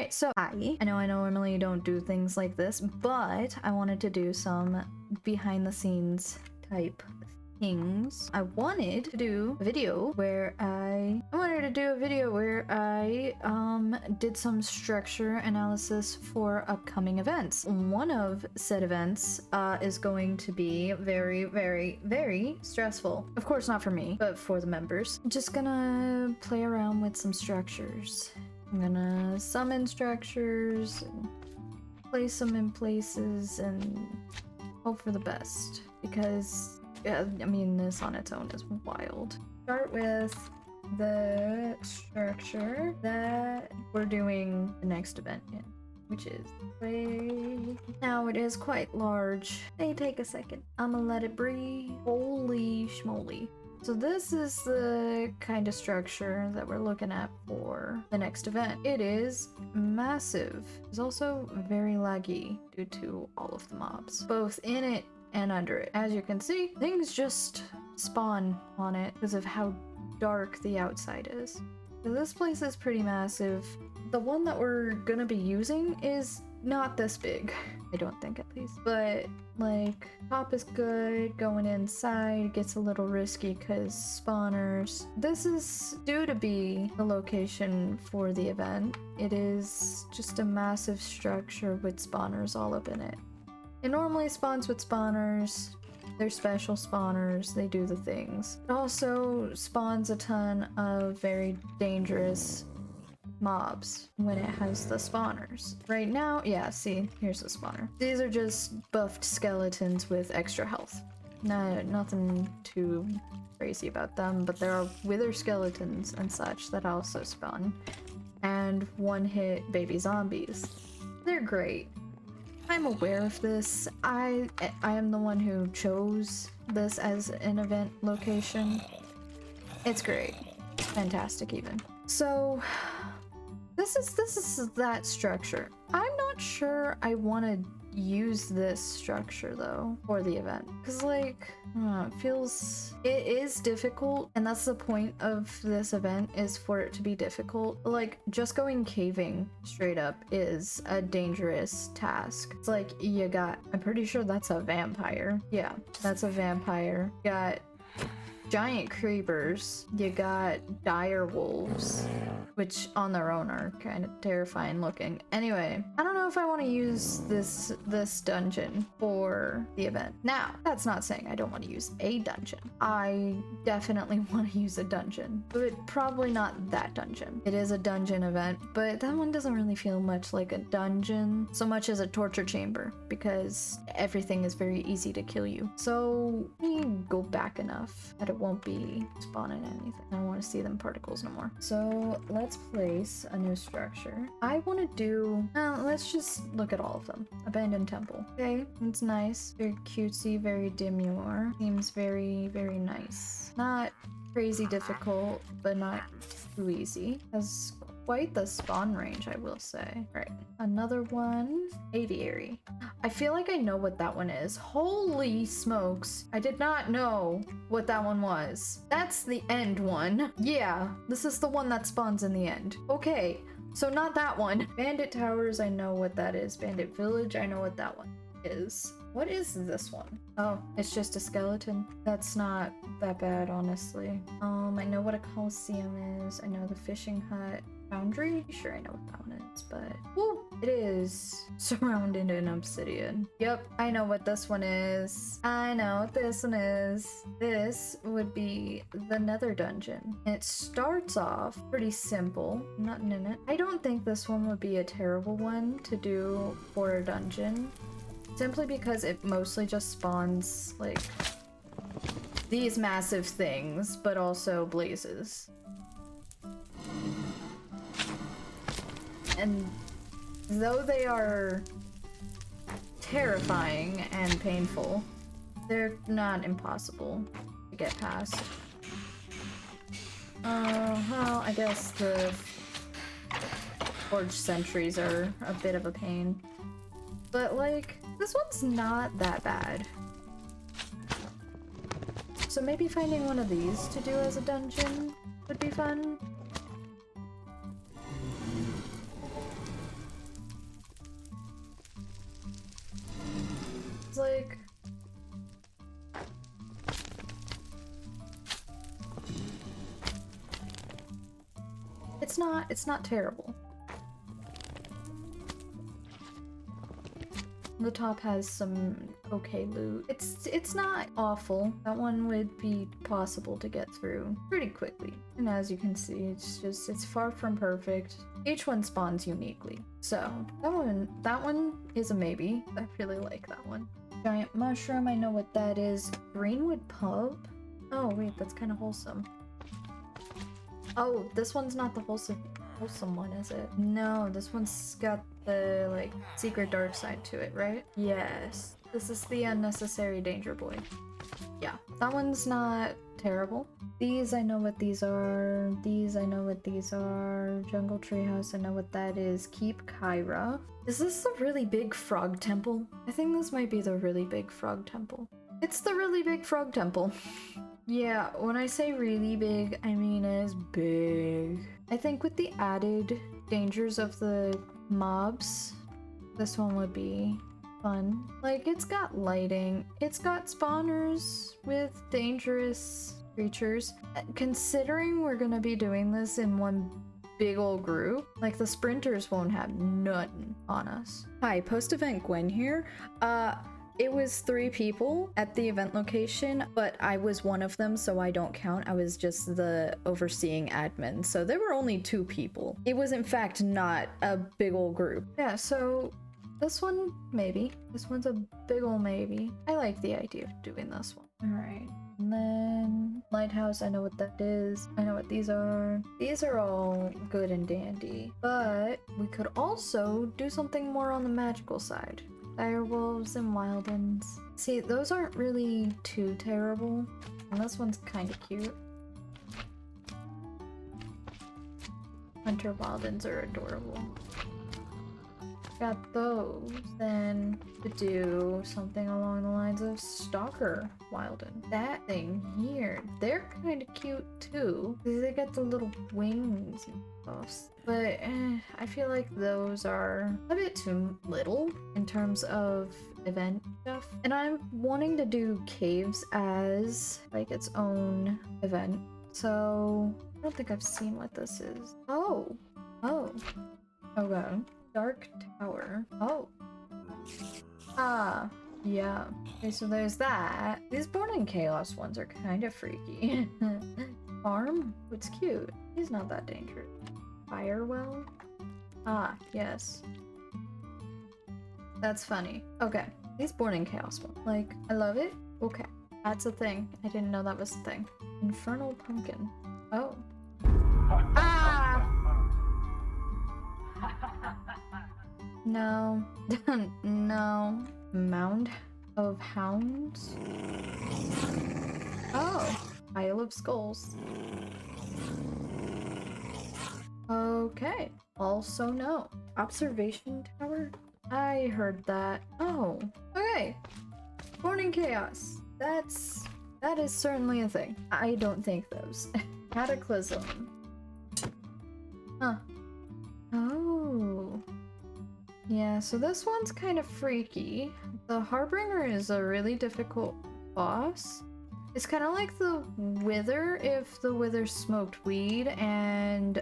Alright, so I know I normally don't do things like this, but I wanted to do some behind the scenes type things. I wanted to do a video where I did some structure analysis for upcoming events. One of said events is going to be very, very, very stressful. Of course, not for me, but for the members. I'm just gonna play around with some structures. I'm gonna summon structures and place them in places and hope for the best, because yeah, I mean, this on its own is wild. Start with the structure that we're doing the next event in, which is now it is quite large. May take a second. I'ma let it breathe. Holy schmoly. So this is the kind of structure that we're looking at for the next event. It is massive. It's also very laggy due to all of the mobs, both in it and under it. As you can see, things just spawn on it because of how dark the outside is. So this place is pretty massive. The one that we're gonna be using is not this big, I don't think, at least. But like, top is good, going inside gets a little risky because spawners. This is due to be the location for the event. It is just a massive structure with spawners all up in it. It normally spawns with spawners. They're special spawners, they do the things. It also spawns a ton of very dangerous mobs when it has the spawners. Right now, yeah, see, here's the spawner. These are just buffed skeletons with extra health. Nothing too crazy about them, but there are wither skeletons and such that also spawn. And one-hit baby zombies. They're great. I'm aware of this. I am the one who chose this as an event location. It's great. Fantastic even. So this is that structure. I'm not sure I want to use this structure though for the event, because like, I don't know, it is difficult, and that's the point of this event, is for it to be difficult. Like, just going caving straight up is a dangerous task. It's like, I'm pretty sure that's a vampire. Yeah, that's a vampire. You got giant creepers, you got dire wolves, which on their own are kind of terrifying looking. Anyway, I don't know if I want to use this dungeon for the event. Now, that's not saying I don't want to use a dungeon. I definitely want to use a dungeon, but probably not that dungeon. It is a dungeon event, but that one doesn't really feel much like a dungeon so much as a torture chamber, because everything is very easy to kill you. So we go back enough that it won't be spawning anything. I don't want to see them particles no more. So let's place a new structure. I want to do, let's just look at all of them. Abandoned temple. Okay, it's nice. Very cutesy, very demure. Seems very, very nice. Not crazy difficult, but not too easy. Has quite the spawn range, I will say. Alright, another one. Aviary. I feel like I know what that one is. Holy smokes. I did not know what that one was. That's the end one. Yeah, this is the one that spawns in the end. Okay, so not that one. Bandit Towers, I know what that is. Bandit Village, I know what that one is. What is this one? Oh, it's just a skeleton. That's not that bad, honestly. I know what a coliseum is. I know the fishing hut. Foundry? Sure, I know what that one is, but woo, it is surrounded in obsidian. Yep, I know what this one is. I know what this one is. This would be the Nether dungeon. It starts off pretty simple, nothing in it. I don't think this one would be a terrible one to do for a dungeon, simply because it mostly just spawns like these massive things, but also blazes. And though they are terrifying and painful, they're not impossible to get past. Well, I guess the forged sentries are a bit of a pain. But like, this one's not that bad. So maybe finding one of these to do as a dungeon would be fun. like... It's not terrible. The top has some okay loot. It's not awful. That one would be possible to get through pretty quickly. And as you can see, it's far from perfect. Each one spawns uniquely. So that one is a maybe. I really like that one. Giant mushroom, I know what that is. Greenwood pub? Oh wait, that's kind of wholesome. Oh, this one's not the wholesome one, is it? No, this one's got the, like, secret dark side to it, right? Yes. This is the unnecessary danger boy. Yeah, that one's not terrible. These, I know what these are. These, I know what these are. Jungle Treehouse, I know what that is. Keep Kyra. Is this the really big frog temple? I think this might be the really big frog temple. It's the really big frog temple. Yeah, when I say really big, I mean it's big. I think with the added dangers of the mobs, this one would be fun. Like, it's got lighting, it's got spawners with dangerous creatures. Considering we're gonna be doing this in one big old group, like the sprinters won't have nothing on us. Hi, post-event Gwen here. It was 3 people at the event location, but I was one of them, so I don't count. I was just the overseeing admin, so there were only 2 people. It was in fact not a big old group. Yeah, so this one, maybe. This one's a big ol' maybe. I like the idea of doing this one. Alright, and then Lighthouse, I know what that is. I know what these are. These are all good and dandy, but we could also do something more on the magical side. Direwolves and Wildens. See, those aren't really too terrible. And this one's kind of cute. Hunter Wildens are adorable. Got those. Then to do something along the lines of Stalker Wilden. That thing here, they're kind of cute too. Because they got the little wings and stuff. But I feel like those are a bit too little in terms of event stuff. And I'm wanting to do caves as like its own event. So I don't think I've seen what this is. Oh. Okay. Dark Tower. Oh. Ah. Yeah. Okay, so there's that. These Born in Chaos ones are kind of freaky. Farm? It's cute. He's not that dangerous. Firewell? Ah, yes. That's funny. Okay. These Born in Chaos ones. Like, I love it. Okay. That's a thing. I didn't know that was a thing. Infernal Pumpkin. Oh. Ah! No. No. Mound of Hounds? Oh. Isle of Skulls. Okay. Also no. Observation Tower? I heard that. Oh. Okay. Born in Chaos. That is certainly a thing. I don't think those. Cataclysm. Huh. Oh. Yeah, so this one's kind of freaky. The Harbinger is a really difficult boss. It's kind of like the Wither if the Wither smoked weed and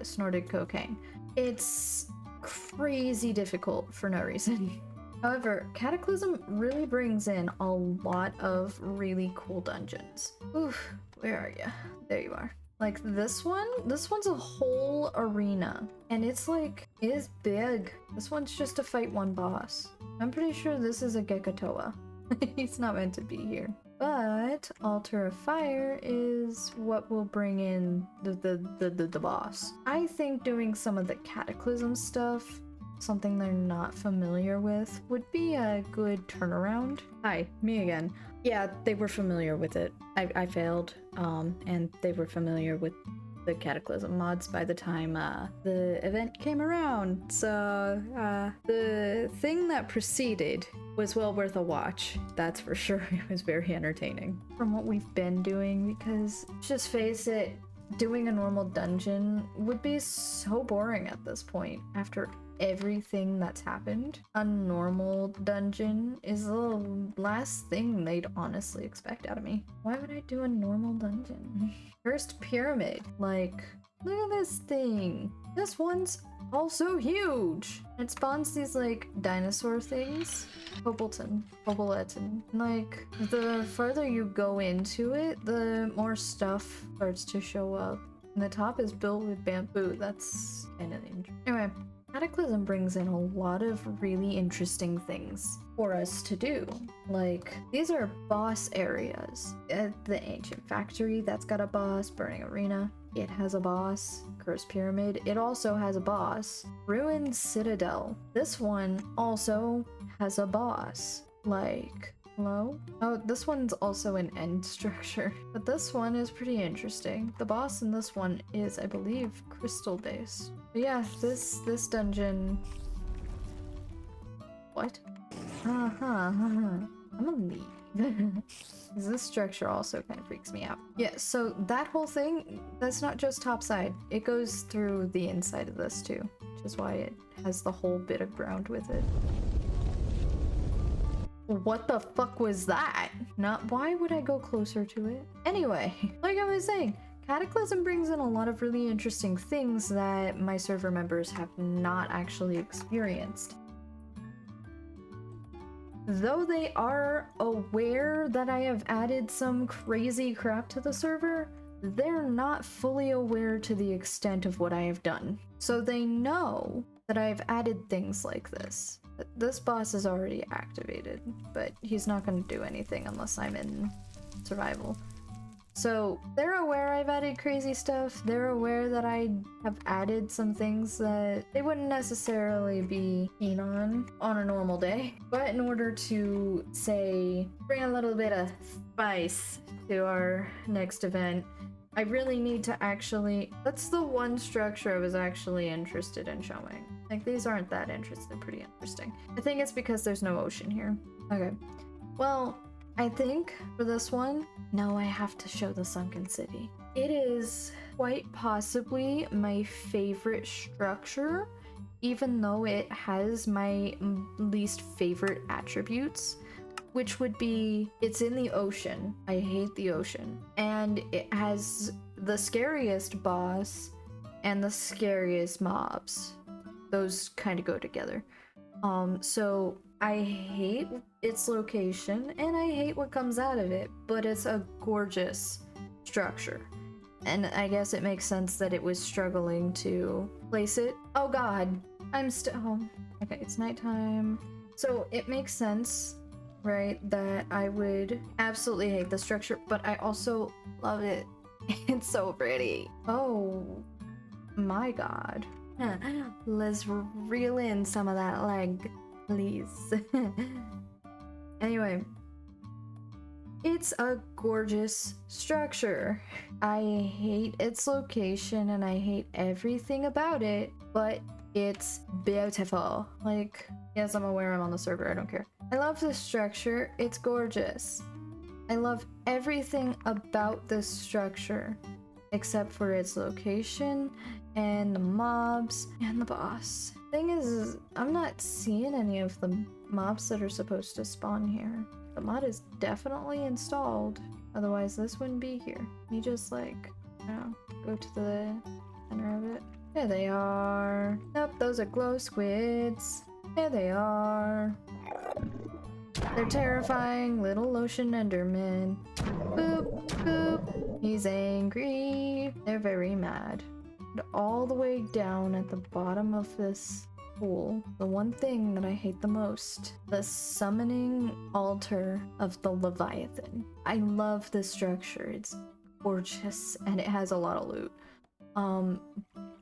snorted cocaine. It's crazy difficult for no reason. However, Cataclysm really brings in a lot of really cool dungeons. Oof, where are you? There you are. Like this one's a whole arena. And it's like, it is big. This one's just to fight one boss. I'm pretty sure this is a Gekatoa. He's not meant to be here. But Altar of Fire is what will bring in the boss. I think doing some of the Cataclysm stuff, something they're not familiar with, would be a good turnaround. Hi, me again. Yeah, they were familiar with it. I failed, and they were familiar with the Cataclysm mods by the time the event came around. So the thing that preceded was well worth a watch, that's for sure. It was very entertaining. From what we've been doing, because just face it, doing a normal dungeon would be so boring at this point after everything that's happened, a normal dungeon is the last thing they'd honestly expect out of me. Why would I do a normal dungeon? Cursed pyramid. Like, look at this thing. This one's also huge. It spawns these like dinosaur things. Poppleton. Like, the further you go into it, the more stuff starts to show up. And the top is built with bamboo. That's kind of interesting. Anyway, Cataclysm brings in a lot of really interesting things for us to do. Like, these are boss areas. The Ancient Factory, that's got a boss. Burning Arena, it has a boss. Cursed Pyramid, it also has a boss. Ruined Citadel, this one also has a boss. Like, hello? Oh, this one's also an end structure. But this one is pretty interesting. The boss in this one is, I believe, crystal based. But yeah, this dungeon... What? I'm gonna leave. This structure also kind of freaks me out. Yeah, so that whole thing, that's not just topside. It goes through the inside of this too, which is why it has the whole bit of ground with it. What the fuck was that? Not why would I go closer to it? Anyway, like I was saying, Cataclysm brings in a lot of really interesting things that my server members have not actually experienced. Though they are aware that I have added some crazy crap to the server, they're not fully aware to the extent of what I have done. So they know that I've added things like this. This boss is already activated, but he's not going to do anything unless I'm in survival. So they're aware I've added crazy stuff. They're aware that I have added some things that they wouldn't necessarily be keen on a normal day. But in order to, say, bring a little bit of spice to our next event, I really need to actually... That's the one structure I was actually interested in showing. Like, these aren't that pretty interesting. I think it's because there's no ocean here. Okay. Well, I think for this one, no, I have to show the Sunken City. It is quite possibly my favorite structure, even though it has my least favorite attributes, which would be, it's in the ocean. I hate the ocean. And it has the scariest boss and the scariest mobs. Those kind of go together. So I hate its location and I hate what comes out of it, but it's a gorgeous structure. And I guess it makes sense that it was struggling to place it. Oh god, I'm still home. Okay, it's nighttime. So it makes sense, right, that I would absolutely hate the structure, but I also love it. It's so pretty. Oh my god. Let's reel in some of that leg, please. Anyway, it's a gorgeous structure. I hate its location and I hate everything about it, but it's beautiful. Like, yes, I'm aware I'm on the server, I don't care. I love this structure, it's gorgeous. I love everything about this structure, except for its location and the mobs and the boss. Thing is, I'm not seeing any of the mobs that are supposed to spawn here. The mod is definitely installed, otherwise this wouldn't be here. You just like, you know, go to the center of it. There they are. Nope, those are glow squids. There they are. They're terrifying little ocean endermen. Boop, boop. He's angry. They're very mad. And all the way down at the bottom of this pool, the one thing that I hate the most, the summoning altar of the Leviathan. I love this structure. It's gorgeous and it has a lot of loot.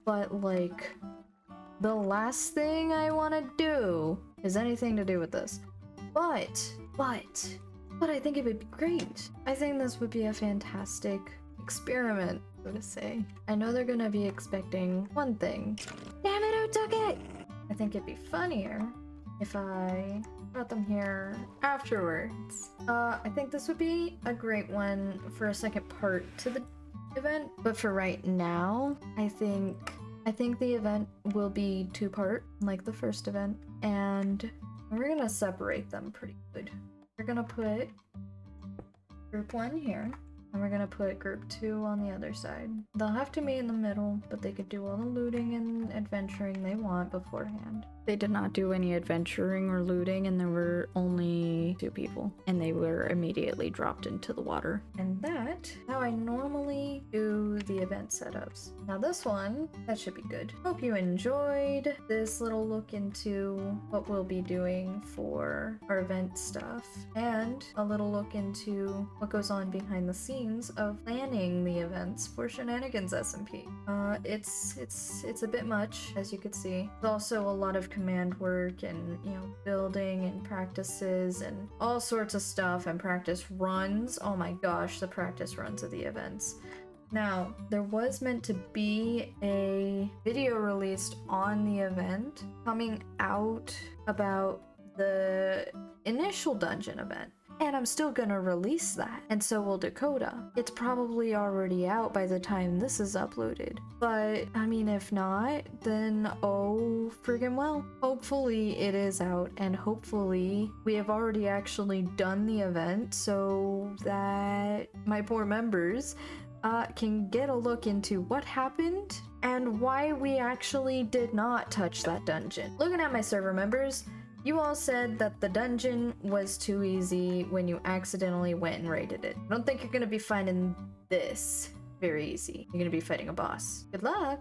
But like, the last thing I want to do is anything to do with this. But I think it would be great. I think this would be a fantastic experiment, so to say. I know they're gonna be expecting one thing. Damn it, who took it? I think it'd be funnier if I brought them here afterwards. I think this would be a great one for a second part to the event, but for right now, I think I think the event will be two-part, like the first event, and we're gonna separate them pretty good. We're gonna put group 1 here, and we're gonna put group 2 on the other side. They'll have to meet in the middle, but they could do all the looting and adventuring they want beforehand. They did not do any adventuring or looting, and there were only 2 people, and they were immediately dropped into the water. And that, how I normally do the event setups. Now this one, that should be good. Hope you enjoyed this little look into what we'll be doing for our event stuff, and a little look into what goes on behind the scenes of planning the events for Shenanigans SMP. It's a bit much, as you could see. There's also a lot of command work and, you know, building and practices and all sorts of stuff and practice runs. Oh my gosh, the practice runs of the events. Now, there was meant to be a video released on the event coming out about the initial dungeon event. And I'm still gonna release that, and so will Dakota. It's probably already out by the time this is uploaded. But, I mean, if not, then oh friggin' well. Hopefully it is out, and hopefully we have already actually done the event so that my poor members can get a look into what happened and why we actually did not touch that dungeon. Looking at my server members, you all said that the dungeon was too easy when you accidentally went and raided it. I don't think you're gonna be finding this very easy. You're gonna be fighting a boss. Good luck!